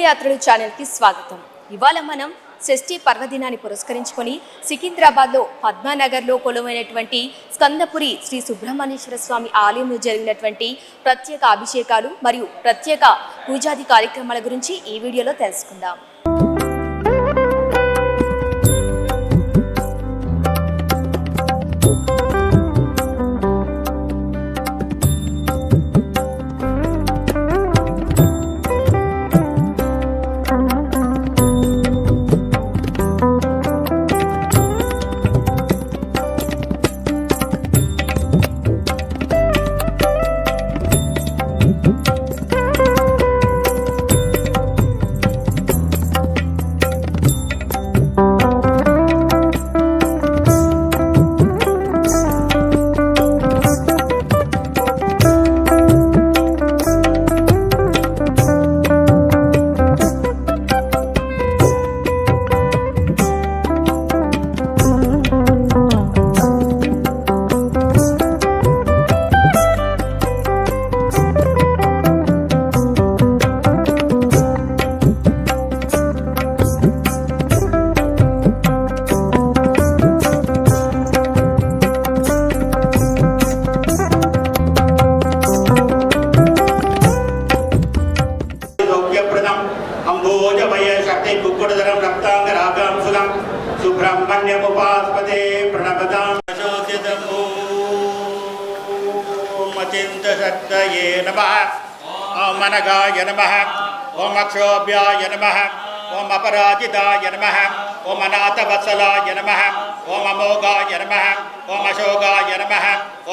పుణ్యయాత్రలు channel కి స్వాగతం. ఇవాళ మనం షష్ఠి పర్వదినాన్ని పురస్కరించుకొని సికింద్రాబాద్లో పద్మానగర్లో కొలువైనటువంటి స్కందపురి శ్రీ సుబ్రహ్మణ్యేశ్వర స్వామి ఆలయంలో జరిగినటువంటి ప్రత్యేక అభిషేకాలు మరియు ప్రత్యేక పూజాది కార్యక్రమాల గురించి ఈ వీడియోలో తెలుసుకుందాం. सुब्रह्मण्यमुपास्पदे प्रणपदां चिन्तशक्तये नमः. ॐ अनगाय नमः. ॐ अक्षोभ्याय नमः. ॐ अपराजिताय नमः. ॐ अनाथवत्सलाय नमः. ॐ अमोघाय नमः. ॐ अशोकाय नमः.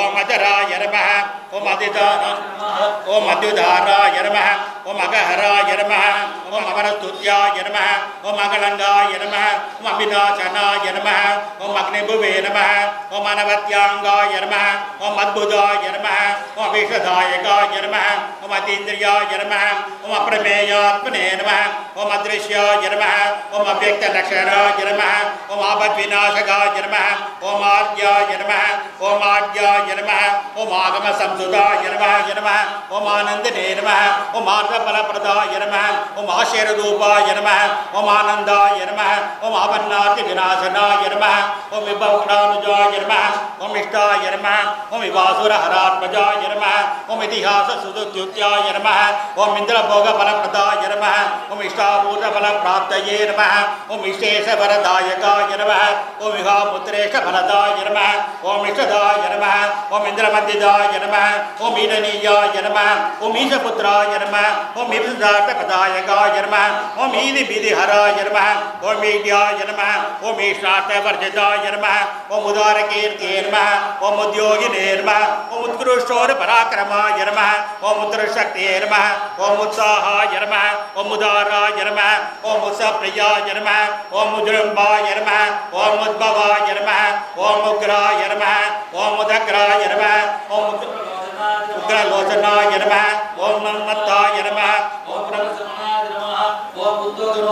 ॐ अजराय नमः. ॐ अद्युधाराय नमः. ॐ अगहराय नमः. ॐ अमरस्तुत्याय नमः. ॐ अगलङ्गाय नमः. ॐ अविनाशनाय नमः. ॐ अग्निभुवे नमः. ॐ अनवत्यांगाय नमः. ॐ अद्भुताय नमः. ॐ विषदायकाय नमः. ॐ अतीन्द्रियाय नमः. ॐ अप्रमेयात्मने नमः. ॐ अदृश्याय नमः. ॐ अव्यक्तलक्षणाय नमः. ॐ आपद्विनाशकाय नमः. ॐ आद्याय नमः. ॐ आद्याय नमः. ॐ आगमसंसुताय नमः. ॐ आनन्दने नमः. ॐ आर्धफलप्रदाय नमः. ॐ आशीर्रूपाय नमः. ॐ आनन्दाय नमः. ॐ आपन्नातिविनाशनाय नमः. ॐ विभवगुणानुजाय नमः. ॐ इष्टाय नमः. ॐ विवासुरहरात्मजाय नमः. ॐ इतिहाससुदुत्युत्याय नमः. ॐ इन्द्रभोगफलप्रदाय नमः. ॐ इष्टाभूतफलप्राप्तये नमः. ॐ विशेषवरदायकाय नमः. ॐ विवाहमुद्रेशफलदाय नमः. ॐ इष्टदाय नमः. ॐ इन्द्रमन्दिदाय नमः. ॐ ईडनीयाय नमः. ॐ ईशपुत्राय नमः. ॐ ईशदार्थपदायकाय नमः. ॐ ईदिविधिहराय नमः. ॐ ईड्याय नमः. ॐ ईशार्थवर्जिताय नमः. ॐ उदारकीर्ते नमः. ॐ उद्योगिने नमः. ॐ उत्कृष्टोरपराक्रमाय नमः. ॐ उत्तरशक्ते नमः. ॐ उत्साहाय नमः. ॐ उदाराय नमः. ॐ उत्सप्रियाय नमः. ॐ उज्जृम्भाय नमः. ॐ उद्भवाय नमः. ॐ उग्राय नमः. ॐ उदग्राय नमः. ॐ उग्रलोचनाय नमः. ॐ मन्मत्ताय नमः.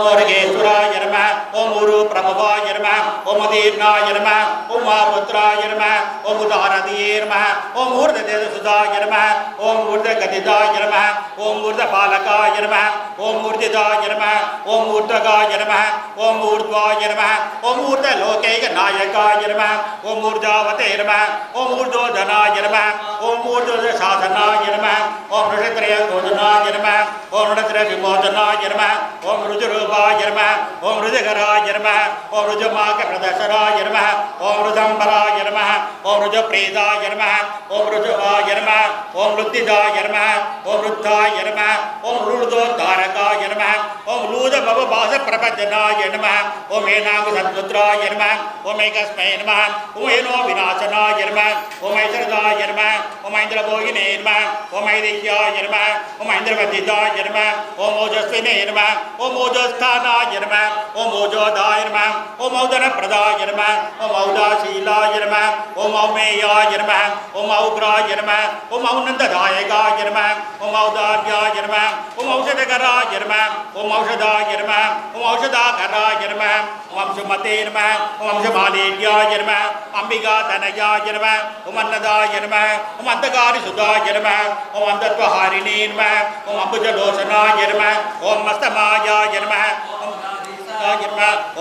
ोर्गेश्वराय नमः. ॐ उरुप्रभवाय नमः. ॐ उदीर्णाय नमः. ॐ महापुत्राय नमः. ॐ उदारदिये नमः. ॐ ऊर्ध्वदेवसुताय नमः. ॐ ऊर्ध्वगतिदाय नमः. ॐ ऊर्ध्वपालकाय नमः. ॐ ऊर्ध्वदाय नमः. ॐ ऊर्ध्वगाय नमः. ॐ ऊर्ध्वाय नमः. ॐ ऊर्ध्वलोकैकनायकाय नमः. ॐ ऊर्ध्वावते नमः. ॐ ऊर्ध्वोधनाय नमः. ॐ ऊर्ध्वशासनाय नमः. ॐ ऋषत्रयगोधनाय नमः. ॐ ऋषत्रविमोचनाय नमः. ॐ ऋजुरूपाय नमः. ॐ ऋजगराय नमः. ॐ ऋजुमाकप्रदशराय नमः. ॐ ऋजम्बराय नमः. ॐ ऋजुप्रीताय नमः. ॐ ऋजुवाय नमः. ॐ ऋद्धिदाय नमः. ॐ ऋद्धाय नमः. ॐ ऋदोद्धारकाय नमः. ॐ लूदभवभासप्रपञ्चनाय नमः. ॐ एनागसत्पुत्राय नमः. ॐ एकस्मै नमः. ॐ एनो विनाशनाय नमः. ॐ ऐश्वर्याय नमः. ॐ ऐन्द्रभोगिने नमः. ॐ ऐदिह्याय नमः. ॐ ऐन्द्रवद्धिताय नमः. ॐ ओजस्विने नमः. ॐ ओजस्थानाय नमः. ॐ ओजोदाय नमः. ॐ औदनप्रदाय नमः. ॐ औदाशीलाय नमः. ॐ औमेयाय नमः. ॐ औग्राय नमः. ॐ औनन्ददायकाय नमः. ॐ औदार्याय नमः. ॐ औषधकराय नमः. ॐ औषधाय नमः. ॐ औषधाकराय नमः. ॐ ఓం సుమతే నమః ఓం సుమాలేడ్యాయ నమః అంబికా తనయాయ నమః ఓం అన్నదాయ నమః ఓం అంధకారి సుధాయ నమః ఓం అంధత్వహారిణే నమః ఓం అంబుజలోచనాయ నమః ఓం మస్తమాయాయ నమః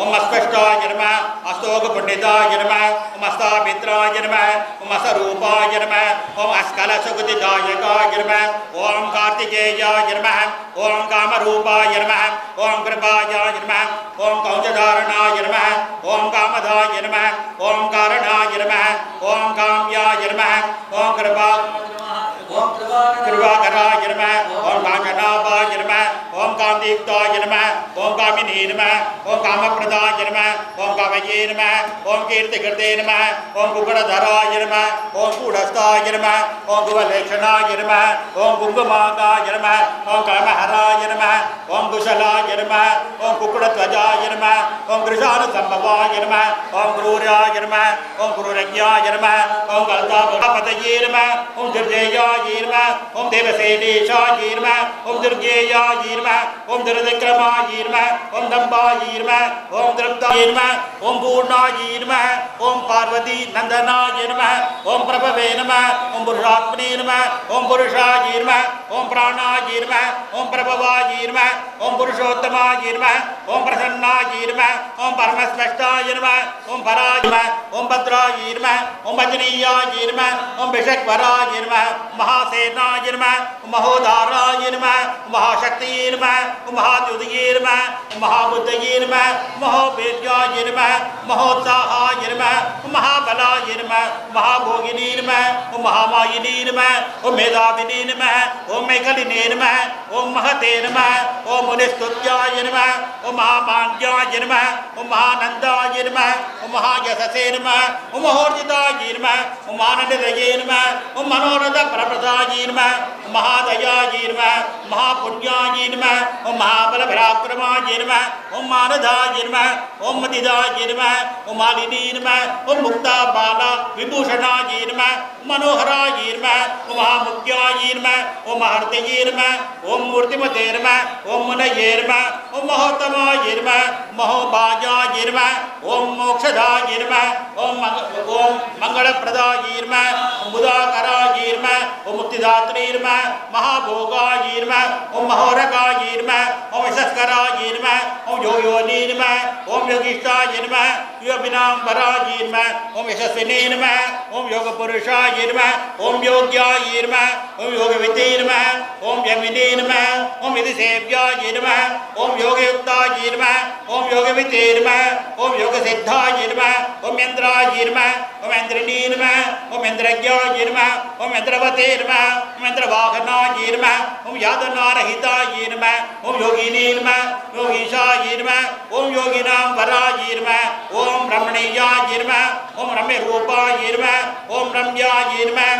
ఓం అస్పష్టాయ నమః అస్తోక పండితాయ నమః ఓం అస్తామిత్రాయ నమః ఓం అసరూపాయ నమః ఓం అస్కల సుగతిదాయకాయ నమః ఓం కార్తికేయాయ నమః ఓం కామరూపాయ నమః ఓం కృపాయాయ నమః ఓం కౌజధారణాయ నమః ఓం కామదాయ నమః ఓం కారణాయ నమః ఓం కామ్యాయ నమః ఓం కృపాకరాయ నమః ఓం కాంచనాభాయ నమః ఓం కాంతియుక్తాయ నమః ఓం కామినీ నమః ఓం కామప్రదాయ నమః ఓం కామయే నమః ఓం కీర్తికృతే నమః ఓం కుకుడధరాయ నమః ఓం కూఢస్థాయ నమః ఓం కువలేక్షణాయ నమః ఓం కుంకుమాకాయ నమః ఓం కామహరాయ నమః ఓం కుశలాయ నమః ఓం కుకుడధ్వజాయ నమః ఓం కృషానుసంభవాయ నమః ఓం క్రూరాయ నమః ఓం క్రూరజ్ఞాయ నమః ఓం కల్తాపతయే నమః ఓం దుర్జయాయ నమః ఓం దేవసేనేశాయ నమః ఓం దుర్గేయాయ నమః ఓం దుర్విక్రమాయ నమః ఓం దంబాయ నమః ఓం ద్రప్తాయ నమః ఓం పూర్ణాయ నమః ఓం పార్వతీ నందనాయ నమః ఓం ప్రభవే నమః ఓం పురుషాత్మనే నమః ఓం పురుషాయ నమః ఓం ప్రాణాయ నమః ఓం ప్రభవాయ నమః ఓం పురుషోత్తమాయ నమః ఓం ప్రసన్నాయ నమః ఓం పరమస్పష్టాయ నమః ఓం పరాయ నమః ఓం భద్రాయ నమః ఓం భజనీయాయ నమః ఓం విషక్వరాయ నమః మహాసేనాయ నమః మహోదారాయ నమః మహాశక్తియే నమః మహాద్యుతియే నమః మహాబుద్ధయే నమః మహోపేద్యాయ నమః మహోత్సాహాయ నమః మహాబలాయ నమః మహాభోగినే నమః మహామాయినే నమః ఓం మేధావినే నమః ఓం మేఘలినే నమః ఓం మహతే నమః ఓం మునిస్తుత్యాయ నమః ఓం మహామాన్యాయ నమః ఓం మహానందాయ నమః ఓం మహాయశసే నమః ఓం మహోర్జితాయ నమః ఓం ఆనందదయే నమః ఓం మనోరథ ప్రప్రదాయ నమః ఓం మహాదయాయ నమః మహాపుణ్యాయ నమః ఓం మహాబల పరాక్రమాయ నమః ఓం మానదాయ నమః ఓం మదిదాయ నమః ఓం మాలినీ నమః ఓం ముక్తా బాల విభూషణాయ నమః మనోహరాయ నమః ఓం మహాముఖ్యాయ నమః ఓం మహర్తయే నమః ఓం మూర్తిమతే నమః ఓం మునయే నమః ఓం మహోత్తమాయ నమః మహోభాజాయ నమః ఓం మోక్షదాయ నమః ఓం మంగళప్రదాయ నమః ఓం బుధాకరాయ నమః ఓం ముక్తిదాత్రే నమః మహాభోగాయ నమః ఓం మహోరగాయ నమః ఓం యశస్కరాయ నమః ఓం యోయోని నమః ఓం యోగిష్టాయ నమః యోగినాంబరాయ నమః ఓం యశస్వినే నమః ఓం యోగపురుషాయ నమః ఓం యోగ్యాయ నమః ఓం యోగవితే నమః ఓం యమినే నమః ఓం విధిసేవ్యాయ నమః ఓం యోగయుక్తాయ నమః ఓం యోగవితే నమః ఓం యోగసిద్ధాయ నమః ఓం యంత్రాయ నమః ఓం యంత్రిణీ నమః ఓం యంత్రజ్ఞాయ నమః ఓం యంత్రవతే నమః ఓం యంత్రవాహనాయ నమః ఓం యాదనారహితాయ నమః ఓం యోగినే నమః యోగీశాయ నమః ఓం యోగినాం వరాయ నమః ఓం రమణీయాయ నమః ఓం రమ్యరూపాయ నమః ఓం రమ్యాయ నమః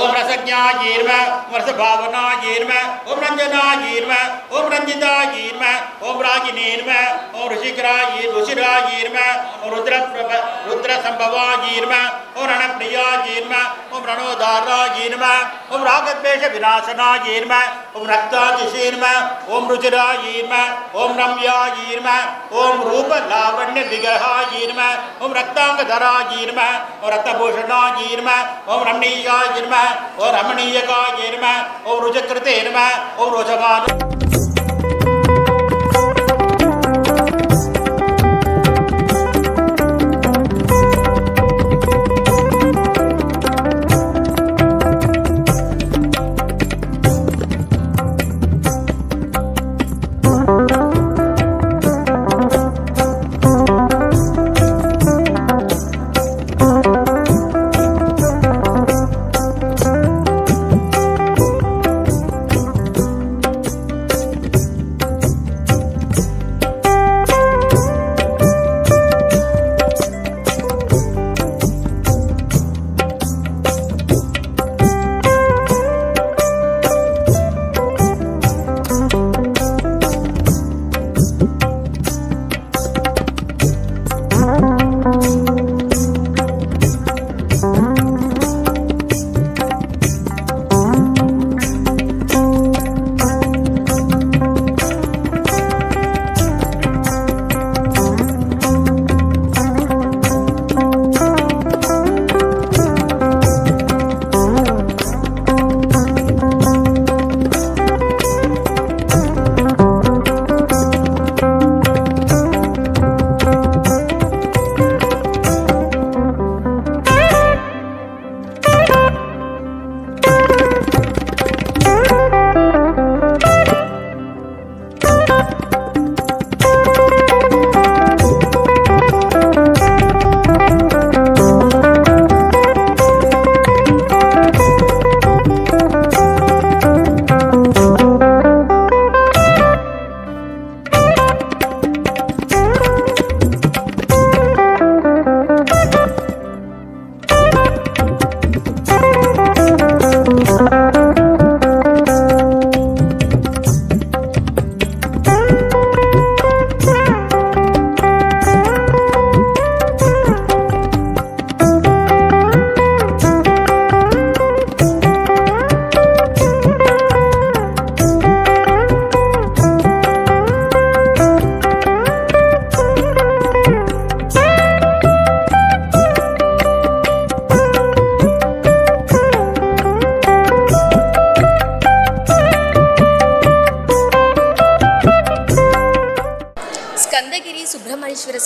ఓం రసజ్ఞాయ నమః ఓం రసభావనాయ నమః ఓం రంజనాయ నమః ఓం రంజితాయ నమః ఓం రాగినే నమః ఓం రుచిరాయ నమః ఓం రుద్రసంభవాయ నమః ఓం రణప్రియాయ నమః ఓం రణోదారాయ నమః ఓం రాగద్వేష వినాశనాయ నమః ఓం రక్తాతిశే నమః ఓం రుచిరాయ నమః ఓం రమ్యాయ నమః ఓం రూప లావణ్య విగ్రహాయ నమః ఓం రక్తాంగధరాయ నమః ఓం రక్తభూషణాయ నమః ఓం రమణీయాయ నమః ఓం రమణీయకాయ నమః ఓం రుజకృతే నమః ఓం రోచమాన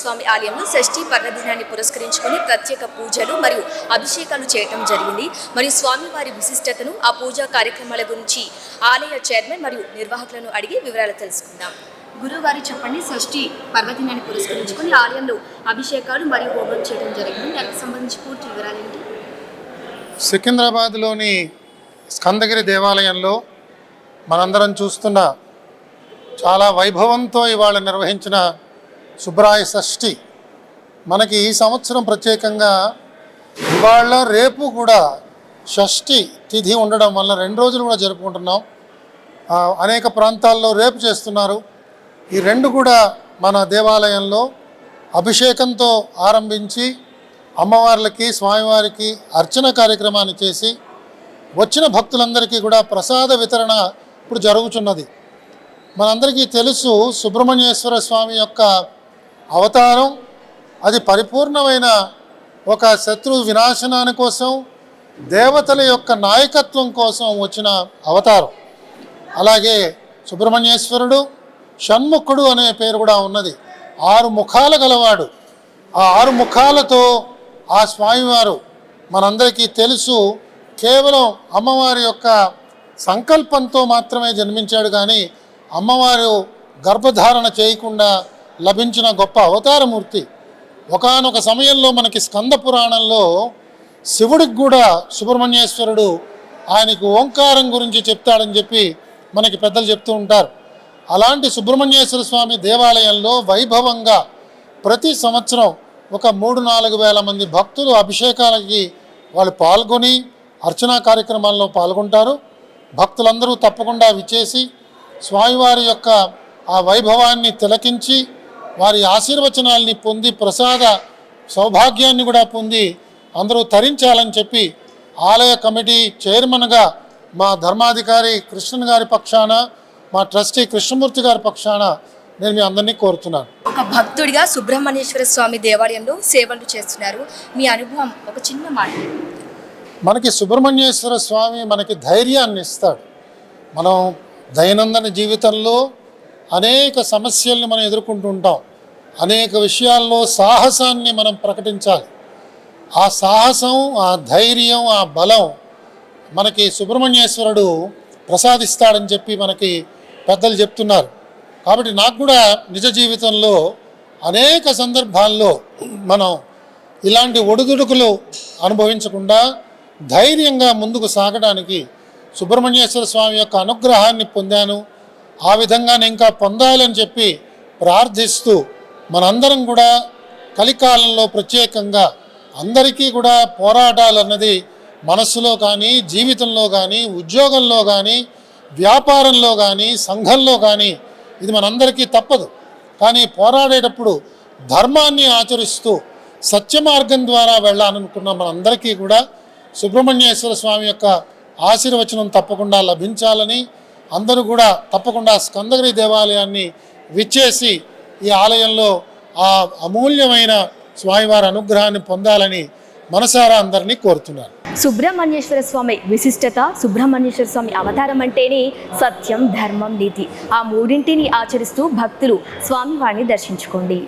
స్వామి ఆలయంలో షష్ఠి పర్వదినాన్ని పురస్కరించుకొని ప్రత్యేక పూజలు మరియు అభిషేకాలు చేయటం జరిగింది. మరియు స్వామివారి విశిష్టతను, ఆ పూజా కార్యక్రమాల గురించి ఆలయ చైర్మన్ మరియు నిర్వాహకులను అడిగి వివరాలు తెలుసుకుందాం. గురువుగారు చెప్పండి, షష్ఠి పర్వదినాన్ని పురస్కరించుకొని ఆలయంలో అభిషేకాలు మరియు హోమం చేయడం జరిగింది. దానికి సంబంధించి పూర్తి వివరాలు ఏంటి? సికింద్రాబాద్లోని స్కందగిరి దేవాలయంలో మనందరం చూస్తున్న చాలా వైభవంతో ఇవాళ నిర్వహించిన సుబ్రాయ షష్ఠి మనకి ఈ సంవత్సరం ప్రత్యేకంగా ఇవాళ రేపు కూడా షష్ఠి తిథి ఉండడం వల్ల 2 రోజులు కూడా జరుపుకుంటున్నాం. అనేక ప్రాంతాల్లో రేపు చేస్తున్నారు. ఈ 2 కూడా మన దేవాలయంలో అభిషేకంతో ఆరంభించి అమ్మవార్లకి స్వామివారికి అర్చన కార్యక్రమాన్ని చేసి వచ్చిన భక్తులందరికీ కూడా ప్రసాద వితరణ ఇప్పుడు జరుగుతున్నది. మనందరికీ తెలుసు, సుబ్రహ్మణ్యేశ్వర స్వామి యొక్క అవతారం అది పరిపూర్ణమైన ఒక శత్రు వినాశనాని కోసం, దేవతల యొక్క నాయకత్వం కోసం వచ్చిన అవతారం. అలాగే సుబ్రహ్మణ్యేశ్వరుడు షణ్ముఖుడు అనే పేరు కూడా ఉన్నది. 6 ముఖాలు గలవాడు. ఆ 6 ముఖాలతో ఆ స్వామివారు మనందరికీ తెలుసు కేవలం అమ్మవారి యొక్క సంకల్పంతో మాత్రమే జన్మించాడు, కానీ అమ్మవారు గర్భధారణ చేయకుండా లభించిన గొప్ప అవతారమూర్తి. ఒకానొక సమయంలో మనకి స్కంద పురాణంలో శివుడికి కూడా సుబ్రహ్మణ్యేశ్వరుడు ఆయనకు ఓంకారం గురించి చెప్తాడని చెప్పి మనకి పెద్దలు చెప్తూ ఉంటారు. అలాంటి సుబ్రహ్మణ్యేశ్వర స్వామి దేవాలయంలో వైభవంగా ప్రతి సంవత్సరం ఒక 3-4 వేల మంది భక్తులు అభిషేకాలకి వాళ్ళు పాల్గొని అర్చనా కార్యక్రమాల్లో పాల్గొంటారు. భక్తులందరూ తప్పకుండా విచ్చేసి స్వామివారి యొక్క ఆ వైభవాన్ని తిలకించి వారి ఆశీర్వచనాల్ని పొంది ప్రసాద సౌభాగ్యాన్ని కూడా పొంది అందరూ తరించాలని చెప్పి ఆలయ కమిటీ చైర్మన్గా మా ధర్మాధికారి కృష్ణన్ గారి పక్షాన, మా ట్రస్టీ కృష్ణమూర్తి గారి పక్షాన నేను మీ అందరినీ కోరుతున్నాను. ఒక భక్తుడిగా సుబ్రహ్మణ్యేశ్వర స్వామి దేవాలయంలో సేవలు చేస్తున్నారు. మీ అనుభవం ఒక చిన్న మాట. మనకి సుబ్రహ్మణ్యేశ్వర స్వామి మనకి ధైర్యాన్ని ఇస్తాడు. మనం దైనందిన జీవితంలో అనేక సమస్యల్ని మనం ఎదుర్కొంటూ ఉంటాం. అనేక విషయాల్లో సాహసాన్ని మనం ప్రకటించాలి. ఆ సాహసం, ఆ ధైర్యం, ఆ బలం మనకి సుబ్రహ్మణ్యేశ్వరుడు ప్రసాదిస్తాడని చెప్పి మనకి పెద్దలు చెప్తున్నారు. కాబట్టి నాకు కూడా నిజ జీవితంలో అనేక సందర్భాల్లో మనం ఇలాంటి ఒడిదుడుకులు అనుభవించకుండా ధైర్యంగా ముందుకు సాగడానికి సుబ్రహ్మణ్యేశ్వర స్వామి యొక్క అనుగ్రహాన్ని పొందాను. ఆ విధంగా నేను ఇంకా పొందాలని చెప్పి ప్రార్థిస్తూ మనందరం కూడా కలికాలంలో ప్రత్యేకంగా అందరికీ కూడా పోరాటాలు అన్నది మనస్సులో కానీ, జీవితంలో కానీ, ఉద్యోగంలో కానీ, వ్యాపారంలో కానీ, సంఘంలో కానీ ఇది మనందరికీ తప్పదు. కానీ పోరాడేటప్పుడు ధర్మాన్ని ఆచరిస్తూ సత్య మార్గం ద్వారా వెళ్ళాలనుకున్న మనందరికీ కూడా సుబ్రహ్మణ్యేశ్వర స్వామి యొక్క ఆశీర్వచనం తప్పకుండా లభించాలని అందరూ కూడా తప్పకుండా స్కందగిరి దేవాలయాన్ని విచ్చేసి ఈ ఆలయంలో ఆ అమూల్యమైన స్వామివారి అనుగ్రహాన్ని పొందాలని మనసారా అందరినీ కోరుతున్నాను. సుబ్రహ్మణ్యేశ్వర స్వామి విశిష్టత, సుబ్రహ్మణ్యేశ్వర స్వామి అవతారం అంటేనే సత్యం, ధర్మం, నీతి. ఆ మూడింటిని ఆచరిస్తూ భక్తులు స్వామివారిని దర్శించుకోండి.